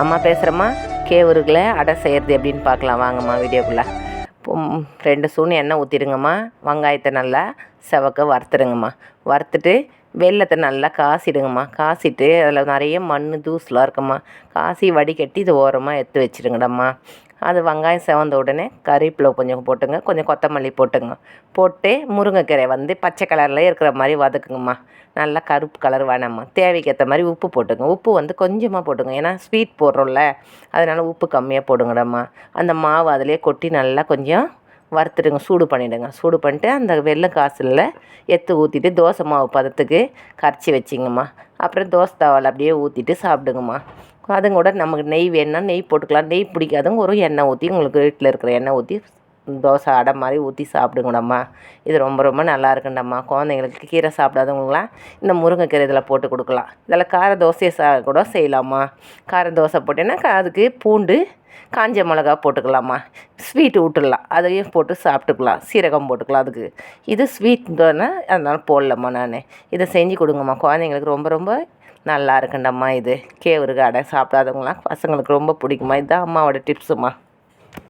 அம்மா பேசுகிறேம்மா. கேவுருகளை அடை செய்கிறது எப்படின்னு பார்க்கலாம் வாங்கம்மா வீடியோக்குள்ளே. 2 ஸ்பூன் எண்ணெய் ஊற்றிடுங்கம்மா. வெங்காயத்தை நல்லா செவக்க வறுத்துடுங்கம்மா. வறுத்துட்டு வெல்லத்தை நல்லா காசிடுங்கம்மா. காசிட்டு அதில் நிறைய மண் தூசுலாம் இருக்கும்மா. காசி வடிகட்டி இது ஓரமாக எடுத்து வச்சுருங்கடம்மா. அது வெங்காயம் செவந்த உடனே கறிவேப்பிலை கொஞ்சம் போட்டுங்க, கொஞ்சம் கொத்தமல்லி போட்டுங்க. போட்டு முருங்கைக்கீரை பச்சை கலரில் இருக்கிற மாதிரி வதக்குங்கம்மா. நல்லா கருப்பு கலர் வேணாம்மா. தேவைக்கேற்ற மாதிரி உப்பு போட்டுங்க. உப்பு கொஞ்சமாக போட்டுங்க, ஏன்னா ஸ்வீட் போடுறோம்ல, அதனால் உப்பு கம்மியாக போடுங்கடம்மா. அந்த மாவு அதிலே கொட்டி நல்லா கொஞ்சம் வறுத்துடுங்க, சூடு பண்ணிவிடுங்க. சூடு பண்ணிட்டு அந்த வெல்லம் காசில் எடுத்து ஊற்றிட்டு தோசை மாவு பதத்துக்கு கரைச்சி வச்சிங்கம்மா. அப்புறம் தோசை தவாவில் அப்படியே ஊற்றிட்டு சாப்பிடுங்கம்மா. அதுங்க கூட நமக்கு நெய் வேணுன்னா நெய் போட்டுக்கலாம். நெய் பிடிக்காதவங்க ஒரு எண்ணெய் ஊற்றி, உங்களுக்கு வீட்டில் இருக்கிற எண்ணெய் ஊற்றி தோசை அடை மாதிரி ஊற்றி சாப்பிடுங்கடம்மா. இது ரொம்ப ரொம்ப நல்லா இருக்குண்டம்மா. குழந்தைங்களுக்கு கீரை சாப்பிடாதவங்களாம் இந்த முருங்கைக்கீரை இதில் போட்டு கொடுக்கலாம். இதில் கார தோசையை கூட செய்யலாமா. கார தோசை போட்டேன்னா அதுக்கு பூண்டு காஞ்ச மிளகா போட்டுக்கலாமா. ஸ்வீட்டு விட்டுடலாம், அதையும் போட்டு சாப்பிட்டுக்கலாம். சீரகம் போட்டுக்கலாம் அதுக்கு. இது ஸ்வீட்னா அதனால போடலம்மா நான். இதை செஞ்சு கொடுங்கம்மா. குழந்தைங்களுக்கு ரொம்ப ரொம்ப நல்லா இருக்குண்டம்மா. இது கேவுருக்கு அடை சாப்பிடாதவங்களாம் பசங்களுக்கு ரொம்ப பிடிக்குமா. இதுதான் அம்மாவோட டிப்ஸுமா.